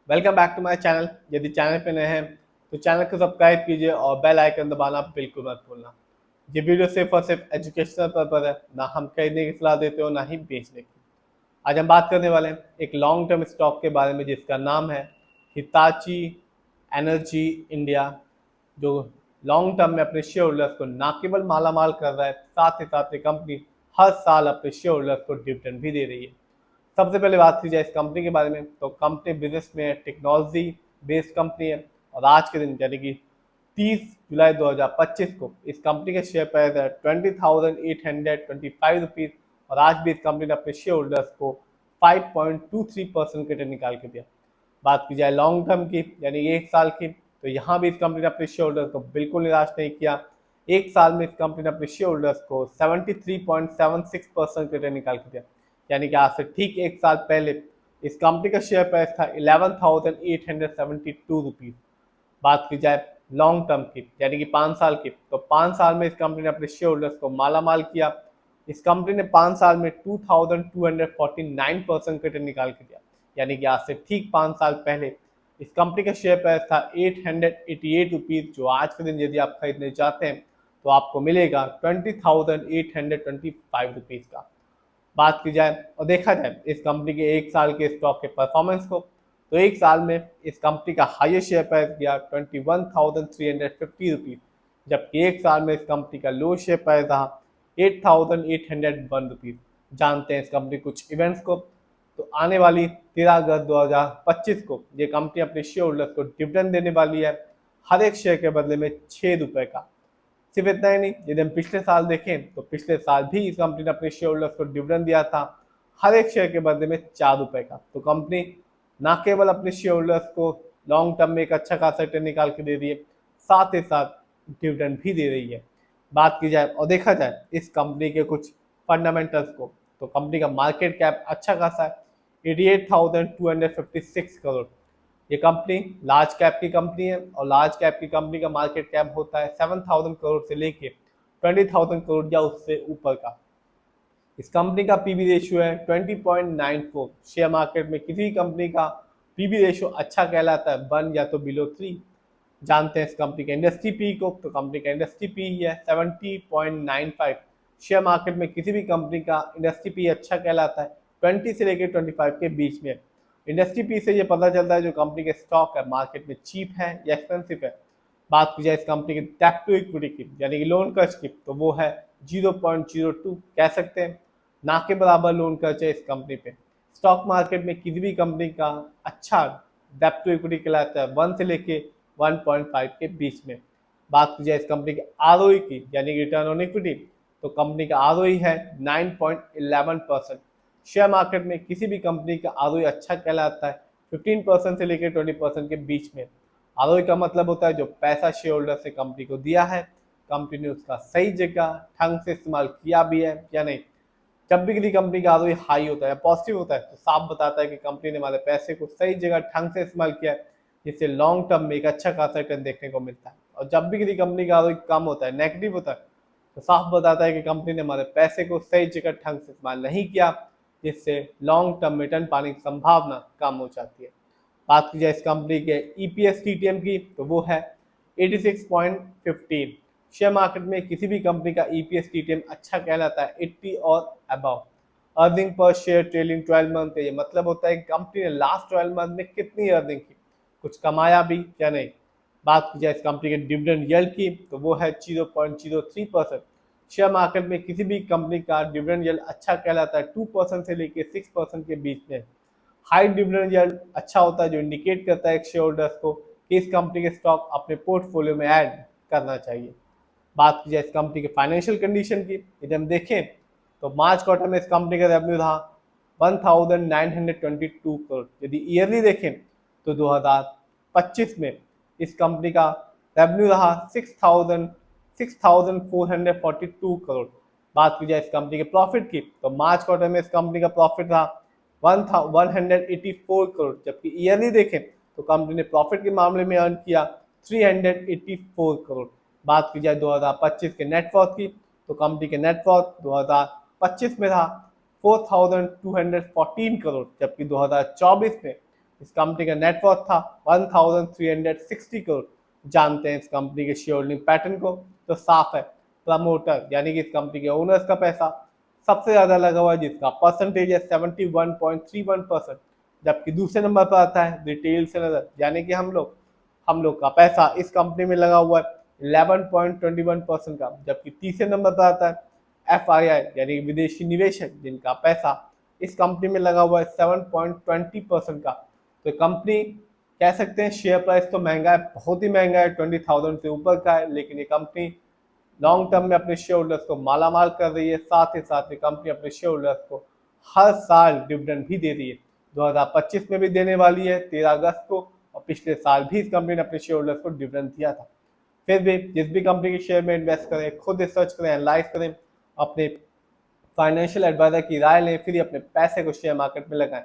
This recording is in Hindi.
Welcome back to my channel. यदि चैनल पे नए हैं तो चैनल को सब्सक्राइब कीजिए और बेल आइकन दबाना बिल्कुल मत भूलना। ये वीडियो सिर्फ और सिर्फ एजुकेशनल पर्पज है, ना हम खरीदने की सलाह देते हो ना ही बेचने की। आज हम बात करने वाले हैं एक लॉन्ग टर्म स्टॉक के बारे में जिसका नाम है हिताची एनर्जी इंडिया, जो लॉन्ग टर्म में अपने शेयर होल्डर्स को ना केवल माला माल कर रहा है, साथ ही साथ ये कंपनी हर साल अपने शेयर होल्डर्स को डिविडेंड भी दे रही है। सबसे पहले बात की जाए इस कंपनी के बारे में तो कंपनी बिजनेस में टेक्नोलॉजी बेस्ड कंपनी है और आज के दिन यानी कि 30 जुलाई 2025 को इस कंपनी के शेयर प्राइस है 20,825 रुपीज और आज भी इस कंपनी ने अपने शेयर होल्डर्स को 5.23% के रिटर्न निकाल के दिया। बात की जाए लॉन्ग टर्म की यानी एक साल की तो यहाँ भी इस कंपनी ने अपने शेयर होल्डर्स को बिल्कुल निराश नहीं किया। एक साल में इस कंपनी ने अपने शेयर होल्डर्स को 73.76% के रिटर्न निकाल के दिया। यानी कि आज से ठीक एक साल पहले इस कंपनी का शेयर प्राइस था 11,872 रुपीज। बात की जाए लॉन्ग टर्म की यानी कि 5 साल की तो 5 साल में इस कंपनी ने अपने शेयर होल्डर्स को माला माल किया। इस कंपनी ने 5 साल में 2249% का रिटर्न निकाल के दिया। यानी कि आज से ठीक 5 साल पहले इस कंपनी का शेयर प्राइस था 888 रुपीज, जो आज के दिन यदि आप खरीदने चाहते हैं तो आपको मिलेगा 20,825 रुपीज का। बात की जाए और देखा जाए इस कंपनी के एक साल के स्टॉक के परफॉर्मेंस को तो एक साल में इस कंपनी का हाईएस्ट शेयर प्राइस गया 21,350 रुपीज, जबकि एक साल में इस कंपनी का लो शेयर प्राइस रहा 8,801 रुपीज। जानते हैं इस कंपनी कुछ इवेंट्स को तो आने वाली 13 अगस्त 2025 को ये कंपनी अपने शेयर होल्डर्स को डिविडेंड देने वाली है, हर एक शेयर के बदले में 6 रुपए का। सिर्फ इतना ही नहीं, यदि हम पिछले साल देखें तो पिछले साल भी इस कंपनी ने अपने शेयर होल्डर्स को डिविडेंड दिया था, हर एक शेयर के बदले में 4 रुपए का। तो कंपनी न केवल अपने शेयर होल्डर्स को लॉन्ग टर्म में एक अच्छा खासा रिटर्न निकाल के दे रही है, साथ ही साथ डिविडेंड भी दे रही है। बात की जाए और देखा जाए इस कंपनी के कुछ फंडामेंटल्स को तो कंपनी का मार्केट कैप अच्छा खासा है 88,256 करोड़। ये कंपनी लार्ज कैप की कंपनी है और लार्ज कैप की कंपनी का मार्केट कैप होता है 7,000 करोड़ से लेके 20,000 करोड़ या उससे ऊपर का। इस कंपनी का पीबी रेशियो है 20.94। शेयर मार्केट में किसी कंपनी का पीबी रेशियो अच्छा कहलाता है 1 या तो बिलो 3। जानते हैं इस कंपनी के इंडस्ट्री पी को तो कंपनी का इंडस्ट्री पी है 70.95। शेयर मार्केट में किसी भी कंपनी का इंडस्ट्री पी अच्छा कहलाता है 20 से लेकर 25 के बीच में। इंडस्ट्री पी से ये पता चलता है जो कंपनी के स्टॉक है मार्केट में चीप है या एक्सपेंसिव है। बात की जाए इस कंपनी की डेब्ट टू इक्विटी की यानी कि लोन खर्च की तो वो है 0.02, कह सकते हैं ना के बराबर लोन खर्च है इस कंपनी पे। स्टॉक मार्केट में किसी भी कंपनी का अच्छा डेब्ट टू इक्विटी कहलाता है 1 से लेके 1.5 के बीच में। बात की जाए इस कंपनी के आरओई की यानी कि रिटर्न ऑन इक्विटी तो कंपनी का आरओई है 9.11%। शेयर मार्केट में किसी भी कंपनी का आरओई अच्छा कहलाता है 15% से लेकर 20% के बीच में। आरओई का मतलब होता है जो पैसा शेयर होल्डर से कंपनी को दिया है, कंपनी ने उसका सही जगह ढंग से इस्तेमाल किया भी है या नहीं। जब भी किसी कंपनी का आरओई हाई होता है पॉजिटिव होता है तो साफ बताता है कि कंपनी ने हमारे पैसे को सही जगह ढंग से इस्तेमाल किया है, जिससे लॉन्ग टर्म में एक अच्छा खासा रिटर्न देखने को मिलता है। और जब भी किसी कंपनी का आरओई कम होता है नेगेटिव होता है तो साफ बताता है कि कंपनी ने हमारे पैसे को सही जगह ढंग से इस्तेमाल नहीं किया, जिससे लॉन्ग टर्म में रिटर्न पाने की संभावना कम हो जाती है। बात की जाए इस कंपनी के ईपीएस टीटीएम की तो वो है 86.15। शेयर मार्केट में किसी भी कंपनी का ईपीएस टीटीएम अच्छा कहलाता है 80 और above. Earning per share trailing 12 month, ये मतलब होता है कि कंपनी ने लास्ट 12 मंथ में कितनी अर्निंग की, कुछ कमाया भी या नहीं। बात की जाए इस कंपनी के डिविडेंड यील्ड की तो वो है 0.03%। शेयर मार्केट में किसी भी कंपनी का डिविडेंड यील्ड अच्छा कहलाता है 2% से लेकर 6% के बीच में। हाई डिविडेंड यील्ड अच्छा होता है जो इंडिकेट करता है शेयर होल्डर्स को कि इस कंपनी के स्टॉक अपने पोर्टफोलियो में ऐड करना चाहिए। बात की जाए इस कंपनी के फाइनेंशियल कंडीशन की, यदि हम देखें तो मार्च क्वार्टर में इस कंपनी का रेवेन्यू रहा 1922 करोड़। यदि ईयरली देखें तो 2025 में इस कंपनी का रेवेन्यू रहा 6442 करोड़। बात की जाए इस कंपनी के प्रॉफिट की तो मार्च क्वार्टर में इस कंपनी का प्रॉफिट रहा 184 करोड़, जबकि ईयरली देखें तो कंपनी ने प्रॉफिट के मामले में अर्न किया 384 करोड़। बात की जाए 2025 के नेटवर्थ की तो कंपनी के नेटवर्थ 2025 में था 4214 करोड़, जबकि 2024 में इस कंपनी का नेटवर्थ था 1360 करोड़। जानते हैं इस कंपनी के शेयर होल्डिंग पैटर्न को, तो साफ है प्रमोटर यानी कि इस कंपनी के ओनर्स का पैसा सबसे ज्यादा लगा हुआ है, जिसका परसेंटेज है 71.31%। जबकि दूसरे नंबर पर आता है रिटेल सेलर यानी कि हम लोग का पैसा इस कंपनी में लगा हुआ है 11.21% का। जबकि तीसरे नंबर पर आता है FII यानी कि विदेशी निवेशक, जिनका पैसा इस कंपनी में लगा हुआ है 7.20% का। तो कंपनी कह सकते हैं शेयर प्राइस तो महंगा है, बहुत ही महंगा है, 20,000 से ऊपर का है, लेकिन ये कंपनी लॉन्ग टर्म में अपने शेयर होल्डर्स को मालामाल कर रही है। साथ ही साथ ये कंपनी अपने शेयर होल्डर्स को हर साल डिविडेंड भी दे रही है। 2025 में भी देने वाली है 13 अगस्त को, और पिछले साल भी इस कंपनी ने अपने शेयर होल्डर्स को डिविडेंड दिया था। फिर भी जिस भी कंपनी के शेयर में इन्वेस्ट करें, खुद रिसर्च करें, एनालाइज करें, अपने फाइनेंशियल एडवाइजर की राय लें, फिर अपने पैसे को शेयर मार्केट में लगाएं।